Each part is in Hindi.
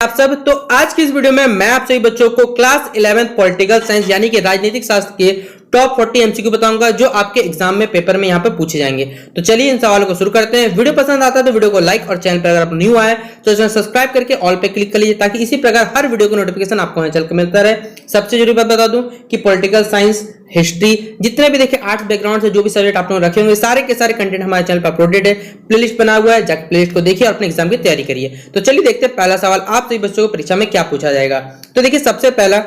आप सब। तो आज की इस वीडियो में मैं आप सभी बच्चों को क्लास 11th पॉलिटिकल साइंस यानी कि राजनीतिक शास्त्र के टॉप 40 एमसीक्यू बताऊंगा जो आपके एग्जाम में पेपर में यहाँ पे पूछे जाएंगे। तो चलिए इन सवालों को शुरू करते हैं। वीडियो पसंद आता है तो वीडियो को लाइक और चैनल पर अगर आप न्यू आए तो चैनल सब्सक्राइब करके ऑल पे क्लिक कर लीजिए ताकि इसी प्रकार हर वीडियो का नोटिफिकेशन आपको हमारे चैनल पर मिलता रहे। सबसे जरूरी बात बता दूं कि पॉलिटिकल साइंस, हिस्ट्री, जितने भी देखिए आर्ट्स बैकग्राउंड से जो भी सब्जेक्ट आप लोग रखे होंगे सारे के सारे कंटेंट हमारे चैनल पर अपलोडेड है। प्लेलिस्ट बना हुआ है, जाकर प्लेलिस्ट को देखिए और अपने एग्जाम की तैयारी करिए। तो चलिए देखते हैं पहला सवाल आप सभी बच्चों को परीक्षा में क्या पूछा जाएगा। तो देखिए सबसे पहला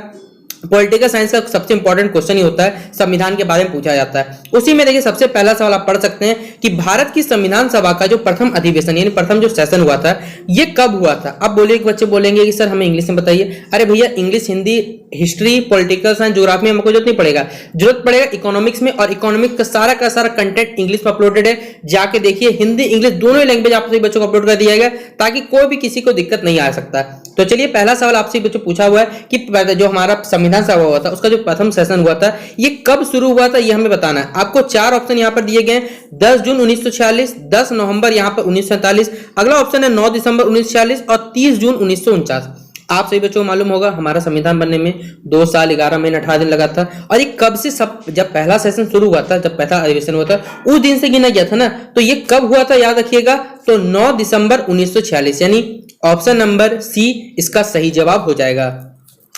पॉलिटिकल साइंस का सबसे इंपॉर्टेंट क्वेश्चन ही होता है, संविधान के बारे में पूछा जाता है। उसी में देखिए सबसे पहला सवाल आप पढ़ सकते हैं कि भारत की संविधान सभा का जो प्रथम अधिवेशन यानी प्रथम जो सेशन हुआ था ये कब हुआ था। अब बोलिए बच्चे बोलेंगे कि सर हमें इंग्लिश में बताइए। अरे भैया English, Hindi, history, political science, geography में हमको जरूरत नहीं पड़ेगा, जरूरत पड़ेगा इकोनॉमिक्स में। और इकोनॉमिक्स का सारा कंटेंट इंग्लिश में अपलोडेड है, जाके देखिए। हिंदी इंग्लिश दोनों ही लैंग्वेज आप सभी बच्चों को अपलोड कर दिया गया ताकि कोई भी किसी को दिक्कत नहीं आ सकता। तो चलिए पहला सवाल आपसे बच्चों पूछा हुआ है कि जो हमारा संविधान सभा हुआ था उसका जो प्रथम सेशन हुआ था ये कब शुरू हुआ था, ये हमें बताना है। आपको चार ऑप्शन यहां पर दिए गए हैं, 10 जून 1946, 10 नवंबर यहां पर 1947, अगला ऑप्शन है 9 दिसंबर 1946 और 30 जून 1949। आप सभी बच्चों को मालूम होगा हमारा संविधान बनने में 2 साल 11 महीने 18 दिन लगा था। और ये कब से सब जब पहला सेशन शुरू हुआ था, जब पहला अधिवेशन हुआ था उस दिन से गिना गया था ना। तो ये कब हुआ था याद रखिएगा, तो 9 दिसंबर 1946 यानी ऑप्शन नंबर सी इसका सही जवाब हो जाएगा।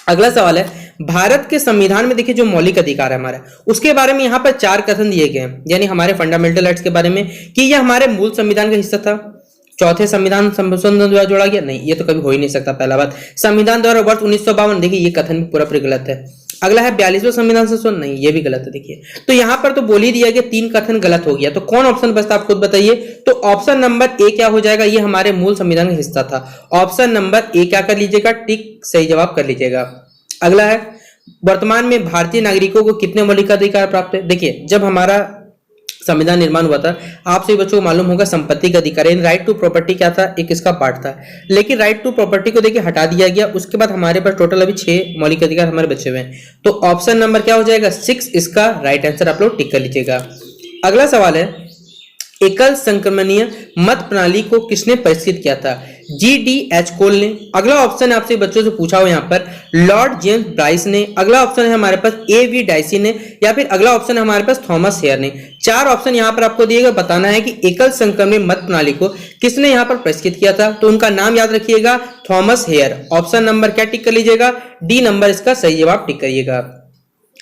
अगला सवाल है भारत के संविधान में देखिए जो मौलिक अधिकार है हमारा उसके बारे में यहाँ पर 4 कथन दिए गए हैं, यानी हमारे फंडामेंटल राइट्स के बारे में कि यह हमारे मूल संविधान का हिस्सा था, चौथे संविधान संशोधन द्वारा जोड़ा गया, नहीं ये तो कभी हो ही नहीं सकता। पहला बात संविधान द्वारा वर्ष 1952, देखिए ये कथन पूरा गलत है। अगला है 42वां संविधान संशोधन, नहीं ये भी गलत है। देखिए तो यहां पर तो बोल ही दिया कि 3 कथन गलत हो गया, तो कौन ऑप्शन बचता आप खुद बताइए। तो ऑप्शन नंबर ए क्या हो जाएगा, ये हमारे मूल संविधान का हिस्सा था। ऑप्शन नंबर ए क्या कर लीजिएगा, टिक सही जवाब कर लीजिएगा। अगला है वर्तमान में भारतीय नागरिकों को कितने मौलिक अधिकार प्राप्त है। देखिए जब हमारा संविधान निर्माण हुआ था आप सभी बच्चों को मालूम होगा संपत्ति का अधिकार यानी राइट टू प्रॉपर्टी क्या था, एक इसका पार्ट था। लेकिन राइट टू प्रॉपर्टी को देखिए हटा दिया गया, उसके बाद हमारे पास टोटल अभी 6 मौलिक अधिकार हमारे बचे हुए हैं। तो ऑप्शन नंबर क्या हो जाएगा, 6 इसका राइट आंसर आप लोग टिक कर लीजिएगा। अगला सवाल है एकल संक्रमणीय मत प्रणाली को किसने परिष्कृत किया था, GDH कोल ने। अगला ऑप्शन है आपसे बच्चों से पूछा हुआ यहाँ पर लॉर्ड जेम्स ब्राइस ने। अगला ऑप्शन है हमारे पास AV डाइसी ने, या फिर अगला ऑप्शन है हमारे पास थॉमस हेयर ने। 4 ऑप्शन यहाँ पर आपको दिए गए, बताना है कि एकल संक्रमणीय मत प्रणाली को किसने यहाँ पर परिष्कृत किया था। तो उनका नाम याद रखिएगा, थॉमस हेयर। ऑप्शन नंबर क्या टिक कर लीजिएगा, डी नंबर इसका सही जवाब टिक करिएगा।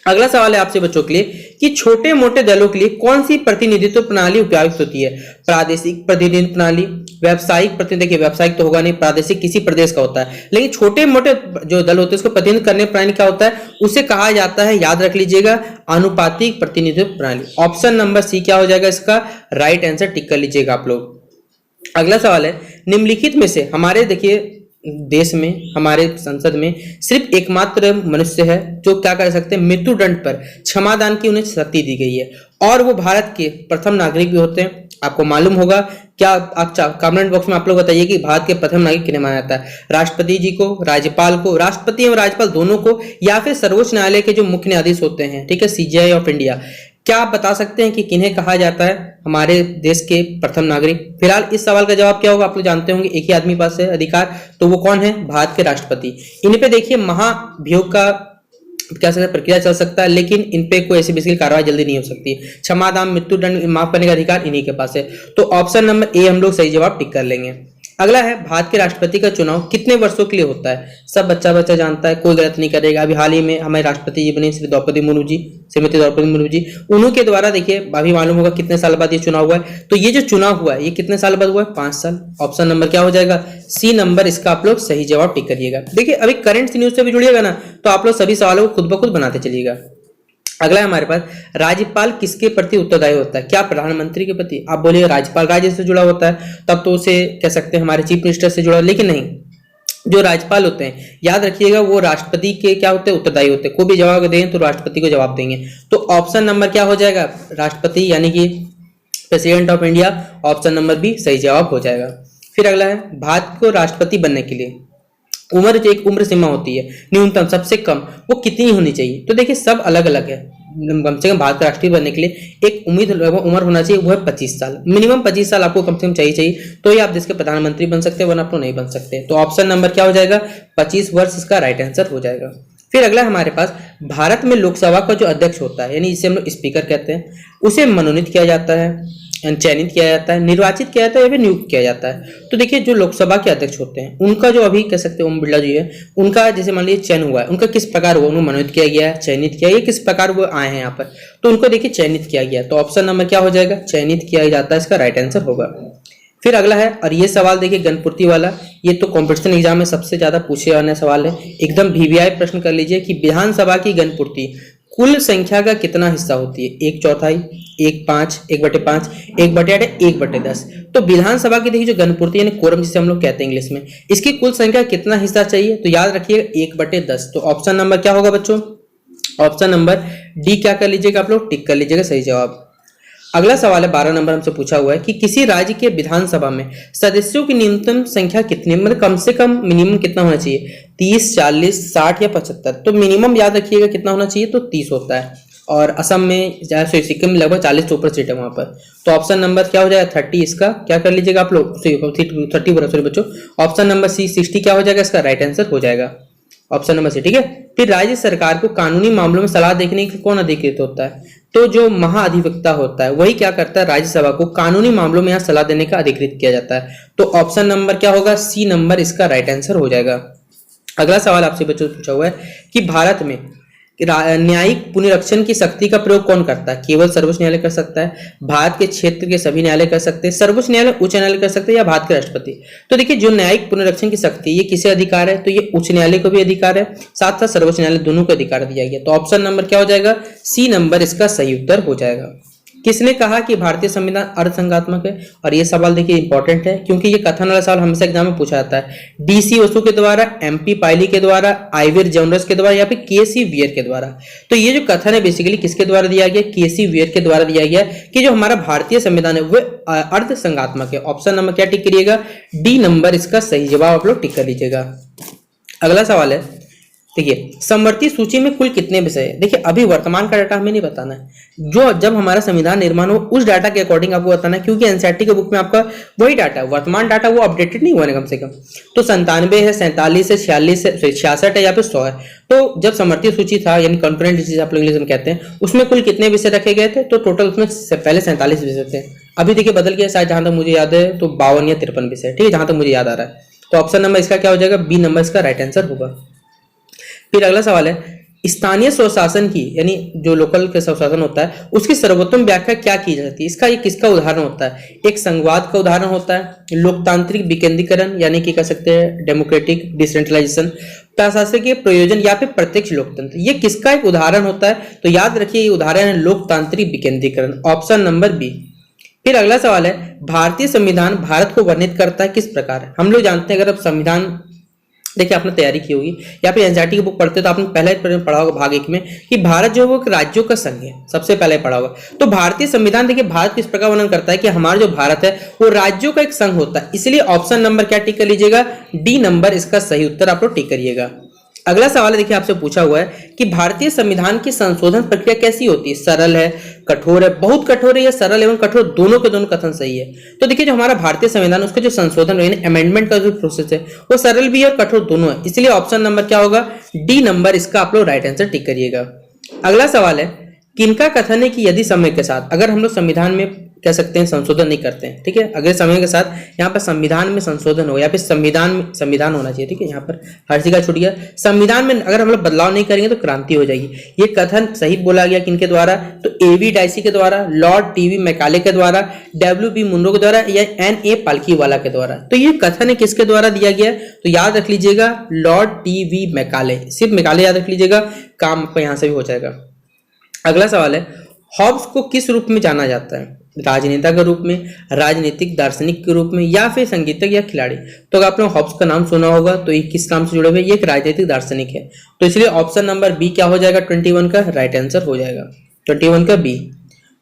अगला सवाल है आपसे बच्चों के लिए कि छोटे मोटे दलों के लिए कौन सी प्रतिनिधित्व प्रणाली उपयुक्त होती है, प्रादेशिक प्रतिनिधित्व प्रणाली, व्यावसायिक प्रतिनिधित्व। देखिए व्यावसायिक तो होगा नहीं, प्रादेशिक किसी प्रदेश का होता है, लेकिन छोटे मोटे जो दल होते हैं उसको प्रतिनिधित्व करने प्रणाली क्या होता है, उसे कहा जाता है, याद रख लीजिएगा, आनुपातिक प्रतिनिधित्व प्रणाली। ऑप्शन नंबर सी क्या हो जाएगा इसका राइट आंसर टिक कर लीजिएगा आप लोग। अगला सवाल है निम्नलिखित में से हमारे देखिए देश में, हमारे संसद में सिर्फ एकमात्र मनुष्य है जो क्या कर सकते हैं, मृत्यु दंड पर क्षमादान की उन्हें शक्ति दी गई है और वो भारत के प्रथम नागरिक भी होते हैं। आपको मालूम होगा क्या, आप कमेंट बॉक्स में आप लोग बताइए कि भारत के प्रथम नागरिक किन्हें माना जाता है, राष्ट्रपति जी को, राज्यपाल को, राष्ट्रपति एवं राज्यपाल दोनों को, या फिर सर्वोच्च न्यायालय के जो मुख्य न्यायाधीश होते हैं, ठीक है, CJI ऑफ इंडिया। क्या आप बता सकते हैं कि किन्हें कहा जाता है हमारे देश के प्रथम नागरिक। फिलहाल इस सवाल का जवाब क्या होगा आप लोग जानते होंगे, एक ही आदमी पास है अधिकार, तो वो कौन है, भारत के राष्ट्रपति। इन पे देखिए महाभियोग का क्या प्रक्रिया चल सकता है, लेकिन इन पे कोई ऐसी बेसिकली कार्रवाई जल्दी नहीं हो सकती। क्षमादान, मृत्यु दंड माफ करने का अधिकार इन्हीं के पास है। तो ऑप्शन नंबर ए हम लोग सही जवाब टिक कर लेंगे। अगला है भारत के राष्ट्रपति का चुनाव कितने वर्षों के लिए होता है। सब बच्चा जानता है, कोई गलत नहीं करेगा। अभी हाल ही में हमारे राष्ट्रपति जी बने श्रीमती द्रौपदी मुर्मू जी, उन्हों के द्वारा देखिए अभी मालूम होगा कितने साल बाद ये चुनाव हुआ है। तो ये जो चुनाव हुआ है ये कितने साल बाद हुआ है, 5 साल। ऑप्शन नंबर क्या हो जाएगा, सी नंबर इसका आप लोग सही जवाब टिक करिएगा। देखिए अभी करंट न्यूज से भी जुड़िएगा ना तो आप लोग सभी सवालों को खुद ब खुद बनाते चलिएगा। अगला है हमारे पास राज्यपाल किसके प्रति उत्तरदायी होता है, क्या प्रधानमंत्री के प्रति। आप बोलिए राज्यपाल राज्य से जुड़ा होता है तब तो उसे कह सकते हैं हमारे चीफ मिनिस्टर से जुड़ा, लेकिन नहीं, जो राज्यपाल होते हैं याद रखिएगा वो राष्ट्रपति के क्या होते हैं, उत्तरदायी होते हैं। कोई भी जवाब दें तो राष्ट्रपति को जवाब देंगे। तो ऑप्शन नंबर क्या हो जाएगा, राष्ट्रपति यानी कि president of India. Option number B सही जवाब हो जाएगा। फिर अगला है भारत को राष्ट्रपति बनने के लिए एक उम्र सीमा होती है न्यूनतम, सबसे कम वो कितनी होनी चाहिए। तो देखिए सब अलग अलग है, कम से कम भारत का राष्ट्रपति बनने के लिए एक उम्र होना चाहिए, वो है 25 साल। मिनिमम 25 साल आपको कम से कम चाहिए तो ही आप देश के प्रधानमंत्री बन सकते हैं, वरना आप तो नहीं बन सकते। तो ऑप्शन नंबर क्या हो जाएगा, 25 वर्ष इसका राइट आंसर हो जाएगा। फिर अगला हमारे पास, भारत में लोकसभा का जो अध्यक्ष होता है, यानी जिसे हम लोग स्पीकर कहते हैं, उसे मनोनीत किया जाता है, चयनित किया जाता है, निर्वाचित किया जाता है या फिर नियुक्त किया जाता है। तो देखिए जो लोकसभा के अध्यक्ष होते हैं उनका जो अभी कह सकते हैं ओम बिरला जी है, उनका जैसे मान लीजिए चयन हुआ है, उनका किस प्रकार हुआ, उन्हें मनोनीत किया गया है, चयनित किया गया, किस प्रकार वो आए हैं यहाँ पर, तो उनको देखिए चयनित किया गया। तो ऑप्शन नंबर क्या हो जाएगा, चयनित किया जाता है, इसका राइट आंसर होगा। फिर अगला है, और ये सवाल देखिए गणपूर्ति वाला, ये तो कॉम्पिटिशन एग्जाम में सबसे ज्यादा पूछे जाने सवाल है, एकदम वीवीआई प्रश्न कर लीजिए कि विधानसभा की गणपूर्ति कुल संख्या का कितना हिस्सा होती है, 1/4, 1/5, 1/5, 1/8, 1/10। तो विधानसभा की देखिए जो गणपूर्ति यानी कोरम जिसे हम लोग कहते हैं इंग्लिश में, इसकी कुल संख्या कितना हिस्सा चाहिए, तो याद रखिएगा 1/10। तो ऑप्शन नंबर क्या होगा बच्चों, ऑप्शन नंबर डी क्या कर लीजिएगा आप लोग, टिक कर लीजिएगा सही जवाब। अगला सवाल है 12 नंबर हमसे पूछा हुआ है कि किसी राज्य के विधानसभा में सदस्यों की न्यूनतम संख्या कितनी, मतलब कम से कम मिनिमम कितना होना चाहिए, 30, 40, 60 या 75। तो मिनिमम याद रखिएगा कितना होना चाहिए, तो 30 होता है। और असम में सिक्किम में लगभग 40 से ऊपर सीट है वहां पर। तो ऑप्शन नंबर क्या हो जाएगा, 30, इसका क्या कर लीजिएगा आप लोग, 30 सॉरी बच्चों, ऑप्शन नंबर सी 60 क्या हो जाएगा, इसका राइट आंसर हो जाएगा ऑप्शन नंबर सी। ठीक है। फिर राज्य सरकार को कानूनी मामलों में सलाह देने के कौन अधिकृत होता है, तो जो महाअधिवक्ता होता है वही क्या करता है, राज्यसभा को कानूनी मामलों में यहाँ सलाह देने का अधिकृत किया जाता है। तो ऑप्शन नंबर क्या होगा, सी नंबर इसका राइट आंसर हो जाएगा। अगला सवाल आपसे बच्चों से पूछा हुआ है कि भारत में न्यायिक पुनरीक्षण की शक्ति का प्रयोग कौन करता है, केवल सर्वोच्च न्यायालय कर सकता है, भारत के क्षेत्र के सभी न्यायालय कर सकते हैं, सर्वोच्च न्यायालय उच्च न्यायालय कर सकते हैं, या भारत के राष्ट्रपति। तो देखिए जो न्यायिक पुनरीक्षण की शक्ति ये किसे अधिकार है, तो ये उच्च न्यायालय को भी अधिकार है, साथ साथ सर्वोच्च न्यायालय दोनों को अधिकार दिया गया। तो ऑप्शन नंबर क्या हो जाएगा, सी नंबर इसका सही उत्तर हो जाएगा। किसने कहा कि भारतीय संविधान अर्धसंघात्मक है, और ये सवाल देखिए इंपॉर्टेंट है क्योंकि ये कथन वाला सवाल हमेशा एग्जाम में पूछा जाता है, डीसी ओसू के द्वारा, एमपी पायली के द्वारा, आइविर जोनस के द्वारा, या फिर केसी वियर के द्वारा। तो ये जो कथन है बेसिकली किसके द्वारा दिया गया, केसी वियर के द्वारा दिया गया कि जो हमारा भारतीय संविधान है वो अर्धसंघात्मक है। ऑप्शन नंबर क्या टिक करिएगा, डी नंबर इसका सही जवाब आप लोग टिक कर लीजिएगा। अगला सवाल है, देखिए समवर्ती सूची में कुल कितने विषय है। देखिए अभी वर्तमान का डाटा हमें नहीं बताना है, जो जब हमारा संविधान निर्माण हो उस डाटा के अकॉर्डिंग आपको बताना है, क्योंकि एनसीईआरटी के बुक में आपका वही डाटा है, वर्तमान डाटा वो अपडेटेड नहीं हुआ है कम से कम। तो 97 है, 47 है, 46 है, 66 है या फिर 100 है। तो जब समवर्ती सूची था यानी कॉन्करेंट लिस्ट आप लोग इंग्लिश में कहते हैं, उसमें कुल कितने विषय रखे गए थे, तो टोटल उसमें पहले 47 विषय थे। अभी देखिए बदल गया शायद, जहां तक मुझे याद है तो 52 या 53 विषय, ठीक है, जहां तक मुझे याद आ रहा है। तो ऑप्शन नंबर इसका क्या हो जाएगा, बी नंबर इसका राइट आंसर होगा। फिर अगला सवाल है, स्थानीय स्वशासन की यानी जो लोकल के स्वशासन होता है उसकी सर्वोत्तम व्याख्या क्या की जाती है, इसका ये किसका उदाहरण होता है, एक संघवाद का उदाहरण होता है, लोकतांत्रिक विकेंद्रीकरण यानी कि कह सकते हैं डेमोक्रेटिक डिसेंट्रलाइजेशन, प्रशासकीय प्रयोजन, या फिर प्रत्यक्ष लोकतंत्र। ये किसका एक उदाहरण होता है, तो याद रखिए ये उदाहरण है लोकतांत्रिक विकेंद्रीकरण, ऑप्शन नंबर बी। फिर अगला सवाल है, भारतीय संविधान भारत को वर्णित करता है किस प्रकार। हम लोग जानते हैं, अगर आप संविधान देखिए आपने तैयारी की होगी या फिर एनसीईआरटी की बुक पढ़ते हो तो आपने पहले पढ़ा होगा भाग 1 में कि भारत जो है वो एक राज्यों का संघ है, सबसे पहले पढ़ा होगा। तो भारतीय संविधान देखिए भारत किस प्रकार वर्णन करता है कि हमारा जो भारत है वो राज्यों का एक संघ होता है, इसलिए ऑप्शन नंबर क्या टिक कर लीजिएगा, डी नंबर इसका सही उत्तर आप लोग टिक करिएगा। अगला सवाल है, देखिए आपसे पूछा हुआ है कि भारतीय संविधान की संशोधन प्रक्रिया कैसी होती है, सरल है, कठोर है, बहुत कठोर है, या सरल एवं कठोर दोनों के दोनों कथन सही है। तो देखिए जो हमारा भारतीय संविधान उसका जो संशोधन यानी अमेंडमेंट का जो प्रोसेस है वो सरल भी है और कठोर दोनों है, इसलिए ऑप्शन नंबर क्या होगा, डी नंबर इसका आप लोग राइट आंसर टिक करिएगा। अगला सवाल है, किनका कथन है कि यदि समय के साथ अगर हम लोग संविधान में कह सकते हैं संशोधन नहीं करते हैं, ठीक है, अगर समय के साथ यहाँ पर संविधान में संशोधन हो या फिर संविधान होना चाहिए, ठीक है, यहाँ पर हर चीज का छूट गया, संविधान में अगर हम लोग बदलाव नहीं करेंगे तो क्रांति हो जाएगी। ये कथन सही बोला गया किनके द्वारा, तो एवी डाइसी के द्वारा, लॉर्ड टीवी मैकाले के द्वारा, डब्ल्यू.बी. मुनरो के द्वारा, या एन.ए. पालकीवाला के द्वारा। तो ये कथन है किसके द्वारा दिया गया, तो याद रख लीजिएगा लॉर्ड टी.वी. मैकाले, सिर्फ मैकाले याद रख लीजिएगा, काम आपको यहाँ से भी हो जाएगा। अगला सवाल है, हॉब्स को किस रूप में जाना जाता है, राजनेता के रूप में, राजनीतिक दार्शनिक के रूप में, या फिर संगीतज्ञ या खिलाड़ी। तो अगर आपने हॉब्स का नाम सुना होगा तो ये किस काम से जुड़े हुए, ये एक राजनीतिक दार्शनिक है, तो इसलिए ऑप्शन नंबर बी क्या हो जाएगा, 21 का राइट आंसर हो जाएगा, 21 का बी।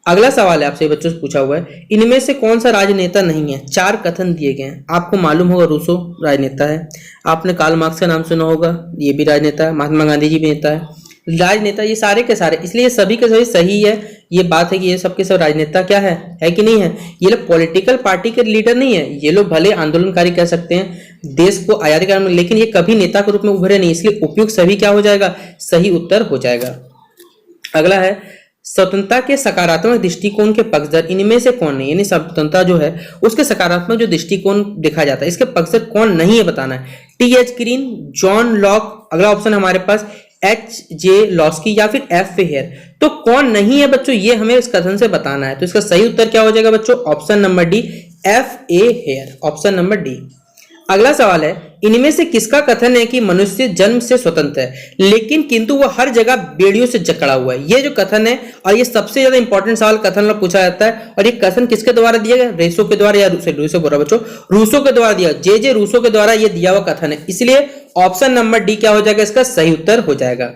अगला सवाल है आपसे बच्चों से पूछा हुआ है, इनमें से कौन सा राजनेता नहीं है, 4 कथन दिए गए हैं। आपको मालूम होगा रूसो राजनेता है, आपने कार्ल मार्क्स का नाम सुना होगा, ये भी राजनेता है, महात्मा गांधी जी भी नेता है, राजनेता, ये सारे के सारे, इसलिए ये सभी के सभी सही है। ये बात है कि ये सबके सब राजनेता क्या है कि नहीं है। ये लोग पॉलिटिकल पार्टी के लीडर नहीं है, ये लोग भले आंदोलनकारी कह सकते हैं, देश को आजादी कराने, लेकिन ये कभी नेता के रूप में उभरे नहीं, इसलिए उपयुक्त सभी क्या हो जाएगा, सही उत्तर हो जाएगा। अगला है स्वतंत्रता के सकारात्मक दृष्टिकोण के पक्षधर इनमें से कौन नहीं, यानी स्वतंत्रता जो है उसके सकारात्मक जो दृष्टिकोण देखा जाता है, इसके पक्षधर कौन नहीं है बताना है। टी.एच. ग्रीन, जॉन लॉक, अगला ऑप्शन हमारे पास H.J. लॉस्की या फिर F. हेयर। तो कौन नहीं है बच्चों, ये हमें इस कथन से बताना है। तो इसका सही उत्तर क्या हो जाएगा बच्चों, option number D, F.A. Here, option number D. अगला सवाल है, इनमें से किसका कथन है कि मनुष्य जन्म से स्वतंत्र है लेकिन किंतु वह हर जगह बेड़ियों से जकड़ा हुआ है। ये जो कथन है, और ये सबसे ज्यादा इंपॉर्टेंट सवाल कथन पूछा जाता है, और ये कथन किसके द्वारा दिया गया, रूसो के द्वारा, या रूसो बोल रहा बच्चों, रूसो के द्वारा दिया, जे रूसो के द्वारा ये दिया हुआ कथन है, इसलिए ऑप्शन नंबर डी क्या हो जाएगा, इसका सही उत्तर हो जाएगा।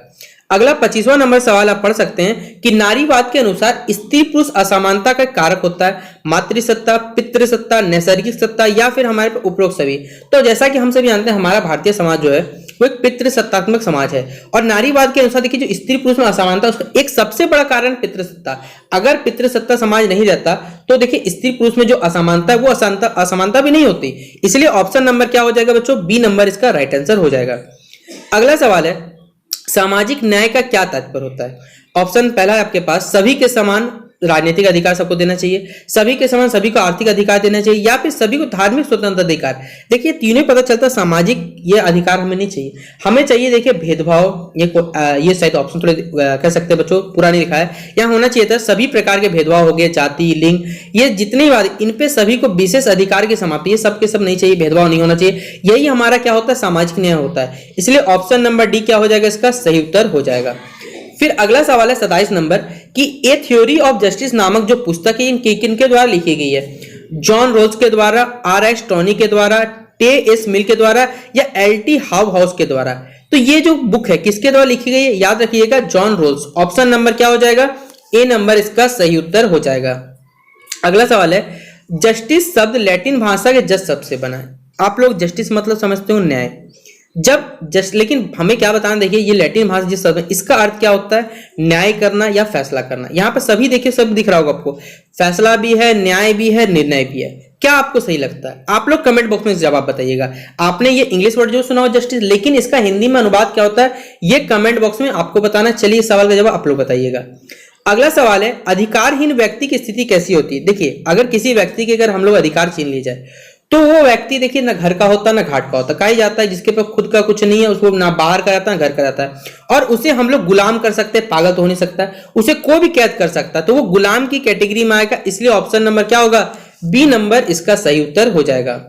अगला 25वां नंबर सवाल आप पढ़ सकते हैं कि नारीवाद के अनुसार स्त्री पुरुष असमानता का कारक होता है मातृसत्ता, पितृसत्ता, नैसर्गिक सत्ता या फिर हमारे उपरोक्त सभी। तो जैसा कि हम सभी जानते हैं, हमारा भारतीय समाज जो है वो एक पितृसत्तात्मक समाज है, और नारीवाद के अनुसार देखिए जो स्त्री पुरुष में असमानता, उसका एक सबसे बड़ा कारण पितृसत्ता। अगर पितृसत्ता समाज नहीं रहता तो देखिए स्त्री पुरुष में जो असमानता है वो असमानता भी नहीं होती, इसलिए ऑप्शन नंबर क्या हो जाएगा बच्चों, बी नंबर इसका राइट आंसर हो जाएगा। अगला सवाल है, सामाजिक न्याय का क्या तात्पर्य होता है। ऑप्शन पहला है आपके पास, सभी के समान राजनीतिक अधिकार सबको देना चाहिए, सभी के समान सभी को आर्थिक अधिकार देना चाहिए, या फिर सभी को धार्मिक स्वतंत्रता अधिकार। देखिए तीनों पता चलता है, सामाजिक ये अधिकार हमें नहीं चाहिए, हमें चाहिए देखिए भेदभाव, ये शायद ऑप्शन थोड़े कह सकते हैं बच्चों, पूरा नहीं लिखा है, यहाँ होना चाहिए था सभी प्रकार के भेदभाव हो गए, जाति, लिंग, ये जितने बात, इन पे सभी को विशेष अधिकार की समाप्ति, ये सब के सब नहीं चाहिए, भेदभाव नहीं होना चाहिए, यही हमारा क्या होता है, सामाजिक न्याय होता है, इसलिए ऑप्शन नंबर डी क्या हो जाएगा, इसका सही उत्तर हो जाएगा। फिर अगला सवाल है 27 नंबर कि ए थ्योरी ऑफ जस्टिस नामक जो पुस्तक है किनके द्वारा लिखी गई है, जॉन रोल्स के द्वारा, R.S. टोनी के द्वारा, T.S. मिल के द्वारा, या L.T. हाउस के द्वारा। तो ये जो बुक है किसके द्वारा लिखी गई है, याद रखिएगा जॉन रोल्स, ऑप्शन नंबर क्या हो जाएगा, ए नंबर इसका सही उत्तर हो जाएगा। अगला सवाल है, जस्टिस शब्द लैटिन भाषा के जज शब्द से बना है। आप लोग जस्टिस मतलब समझते हो न्याय, लेकिन हमें क्या बताना, देखिए ये लैटिन भाषा जिस शब्द है इसका अर्थ क्या होता है, न्याय करना या फैसला करना। यहाँ पे सभी देखिए सब दिख रहा होगा आपको, फैसला भी है, न्याय भी है, निर्णय भी है। क्या आपको सही लगता है, आप लोग कमेंट बॉक्स में जवाब बताइएगा। आपने ये इंग्लिश वर्ड जो सुना हो जस्टिस, लेकिन इसका हिंदी में अनुवाद क्या होता है, ये कमेंट बॉक्स में आपको बताना। चलिए इस सवाल का जवाब आप लोग बताइएगा। अगला सवाल है, अधिकारहीन व्यक्ति की स्थिति कैसी होती है। देखिए अगर किसी व्यक्ति के अगर हम लोग अधिकार छीन लिए जाए तो वो व्यक्ति देखिए ना घर का होता ना घाट का होता, कहा जाता है जिसके पास खुद का कुछ नहीं है उसको ना बाहर का रहता है ना घर का रहता है, और उसे हम लोग गुलाम कर सकते हैं, पागल तो हो नहीं सकता है, उसे कोई भी कैद कर सकता है, तो वो गुलाम की कैटेगरी में आएगा, इसलिए ऑप्शन नंबर क्या होगा, बी नंबर इसका सही उत्तर हो जाएगा।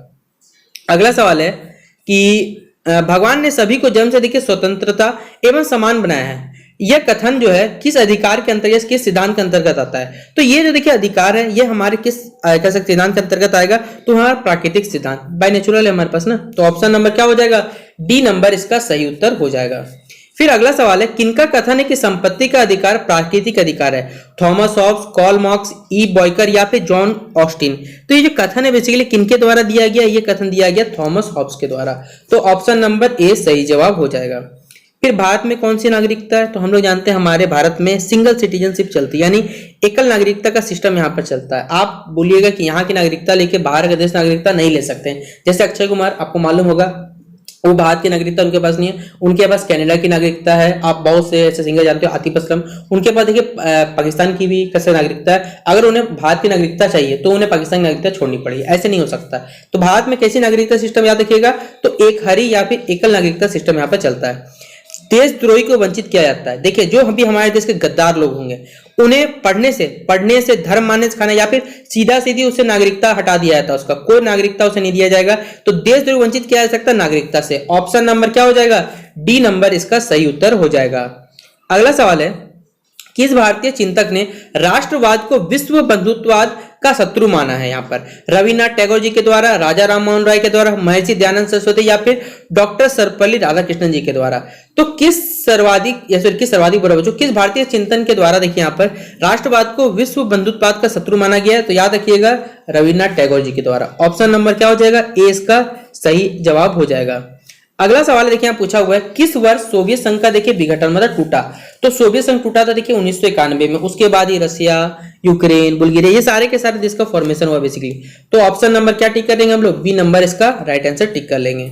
अगला सवाल है कि भगवान ने सभी को जन्म से देखिए स्वतंत्रता एवं समान बनाया है, यह कथन जो है किस अधिकार के अंतर्गत, किस सिद्धांत के अंतर्गत आता है। तो ये जो देखिए अधिकार है ये हमारे किस कह सकते सिद्धांत के अंतर्गत आएगा, तो हमारा प्राकृतिक सिद्धांत, बाय नेचुरल है हमारे पास ना, तो ऑप्शन नंबर क्या हो जाएगा, डी नंबर इसका सही उत्तर हो जाएगा। फिर अगला सवाल है, किनका कथन है कि संपत्ति का अधिकार प्राकृतिक अधिकार है, थॉमस हॉब्स, कार्ल मार्क्स, ई बॉयकर या फिर जॉन ऑस्टिन। तो ये जो कथन है बेसिकली किनके द्वारा दिया गया, ये कथन दिया गया थॉमस हॉब्स के द्वारा, तो ऑप्शन नंबर ए सही जवाब हो जाएगा। फिर भारत में कौन सी नागरिकता है, तो हम लोग जानते हैं हमारे भारत में सिंगल सिटीजनशिप चलती है, यानी एकल नागरिकता का सिस्टम यहाँ पर चलता है। आप बोलिएगा कि यहाँ की नागरिकता लेके बाहर का देश नागरिकता नहीं ले सकते हैं, जैसे अक्षय कुमार आपको मालूम होगा वो भारत की नागरिकता उनके पास नहीं है, उनके पास कनाडा की नागरिकता है। आप बहुत से ऐसे सिंगर जानते हो, आतिफ असलम, उनके पास देखिए पाकिस्तान की भी कैसे नागरिकता है। अगर उन्हें भारत की नागरिकता चाहिए तो उन्हें पाकिस्तान की नागरिकता छोड़नी पड़ेगी, ऐसे नहीं हो सकता। तो भारत में कैसी नागरिकता सिस्टम याद रखिएगा, तो एक हरी या फिर एकल नागरिकता सिस्टम यहाँ पर चलता है। देशद्रोही को वंचित किया जाता है। देखिए जो भी हमारे देश के गद्दार लोग होंगे उन्हें पढ़ने से धर्म मानने से खाना, या फिर सीधा सीधी उससे नागरिकता हटा दिया जाता है, उसका कोई नागरिकता उसे नहीं दिया जाएगा। तो देशद्रोही वंचित किया जा सकता है नागरिकता से, ऑप्शन नंबर क्या हो जाएगा, डी नंबर इसका सही उत्तर हो जाएगा। अगला सवाल है, किस भारतीय चिंतक ने राष्ट्रवाद को विश्व बंधुत्ववाद का शत्रु माना है। यहाँ पर रविन्द्रनाथ टैगोर जी के द्वारा, राजा राम मोहन राय के द्वारा, महर्षि दयानंद सरस्वती या फिर डॉक्टर सर्वपल्ली राधाकृष्णन जी के द्वारा। तो किस सर्वाधिक बड़ा बच्चों किस भारतीय चिंतन के द्वारा देखिए यहाँ पर राष्ट्रवाद को विश्व बंधुत्ववाद का शत्रु माना गया है, तो याद रखिएगा रविन्द्रनाथ टैगोर जी के द्वारा। ऑप्शन नंबर क्या हो जाएगा, ए इसका सही जवाब हो जाएगा। अगला सवाल देखिए यहाँ पूछा हुआ है, किस वर्ष सोवियत संघ का देखिए विघटन मतलब टूटा। तो सोवियत संघ टूटा था देखिए 1991 में, उसके बाद ही रसिया, यूक्रेन, बुल्गारिया, ये सारे के सारे देश का फॉर्मेशन हुआ बेसिकली। तो ऑप्शन नंबर क्या टिक कर देंगे हम लोग, बी नंबर इसका राइट आंसर टिक कर लेंगे।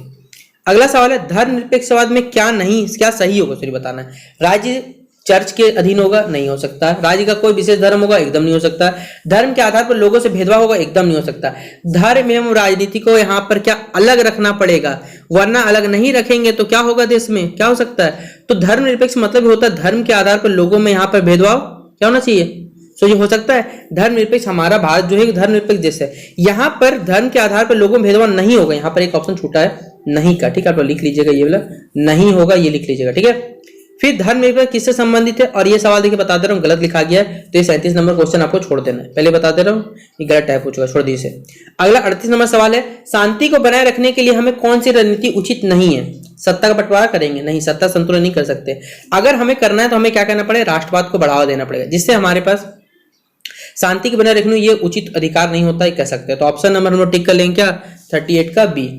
अगला सवाल है धर्मनिरपेक्षवाद में क्या सही होगा, सॉरी बताना है। राज्य चर्च के अधीन होगा, नहीं हो सकता। राज्य का कोई विशेष धर्म होगा, एकदम नहीं हो सकता। धर्म के आधार पर लोगों से भेदभाव होगा, एकदम नहीं हो सकता। धर्म एवं राजनीति को यहाँ पर क्या अलग रखना पड़ेगा, वरना अलग नहीं रखेंगे तो क्या होगा देश में, क्या हो सकता है। तो धर्मनिरपेक्ष मतलब होता है धर्म के आधार पर लोगों में यहाँ पर भेदभाव क्या होना चाहिए, सो ये हो सकता है। धर्मनिरपेक्ष हमारा भारत जो है धर्मनिरपेक्ष देश है, यहाँ पर धर्म के आधार पर लोगों में भेदभाव नहीं होगा। यहाँ पर एक ऑप्शन छूटा है नहीं का, ठीक है, आप लिख लीजिएगा, ये वाला नहीं होगा, ये लिख लीजिएगा, ठीक है। फिर धर्मनिरपेक्ष किससे संबंधित है, और ये सवाल देखिए बता दे रहा हूँ गलत लिखा गया है, तो ये 37 नंबर क्वेश्चन आपको छोड़ देना है, पहले बता दे रहा हूँ, ये गलत टाइप हो चुका, छोड़ दीजिए। अगला 38 नंबर सवाल है शांति को बनाए रखने के लिए हमें कौन सी रणनीति उचित नहीं है। सत्ता का बंटवारा करेंगे, नहीं, सत्ता संतुलन नहीं कर सकते। अगर हमें करना है तो हमें क्या करना पड़ेगा, राष्ट्रवाद को बढ़ावा देना पड़ेगा, जिससे हमारे पास शांति के बनाए रखने ये उचित अधिकार नहीं होता है, कह सकते हैं। तो ऑप्शन नंबर हम लोग टिक कर लेंगे क्या, 38 का बी।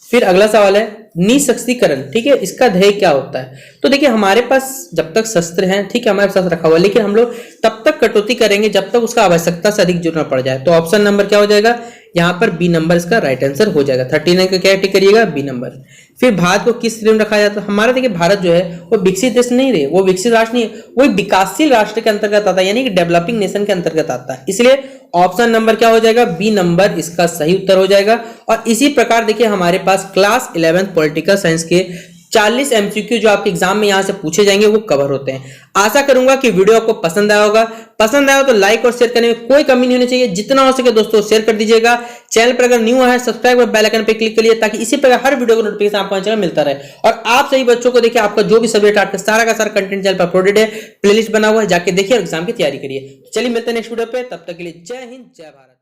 फिर अगला सवाल है निःशस्त्रीकरण, ठीक है, इसका ध्येय क्या होता है। तो देखिए हमारे पास जब तक शस्त्र हैं, ठीक है, हमारे पास रखा हुआ है, लेकिन हम लोग तब तक कटौती करेंगे जब तक उसका आवश्यकता से अधिक जरूरत पड़ जाए। तो ऑप्शन नंबर क्या हो जाएगा, यहाँ पर बी नंबर इसका राइट आंसर हो जाएगा। 39 का क्या टिक करिएगा, बी नंबर। फिर भारत को किस श्रेणी में रखा जाता है, हमारा देखिए भारत जो है वो विकसित देश नहीं रहे, वो विकसित राष्ट्र नहीं है, वो विकासशील राष्ट्र के अंतर्गत आता है, यानी कि डेवलपिंग नेशन के अंतर्गत आता है। इसलिए ऑप्शन नंबर क्या हो जाएगा, बी नंबर इसका सही उत्तर हो जाएगा। और इसी प्रकार देखिए हमारे पास क्लास 11 पॉलिटिकल साइंस के 40 एमसीक्यू जो आपके एग्जाम में यहां से पूछे जाएंगे वो कवर होते हैं। आशा करूंगा कि वीडियो आपको पसंद आया होगा। पसंद आया हो तो लाइक और शेयर करने में कोई कमी नहीं होनी चाहिए, जितना हो सके दोस्तों शेयर कर दीजिएगा। चैनल पर अगर न्यू है सब्सक्राइब और बेल आइकन पे क्लिक करिए, ताकि इसी प्रकार हर वीडियो को नोटिफिकेशन आपको चैनल मिलता रहे। और आप सही बच्चों को देखिए आपका जो भी सब्जेक्ट आपका सारा का सारा कंटेंट चैनल पर अपलोडेड है, प्लेलिस्ट बना हुआ है, जाके देखिए और एग्जाम की तैयारी करिए। चलिए मिलते हैं नेक्स्ट वीडियो पे, तब तक के लिए जय हिंद जय भारत।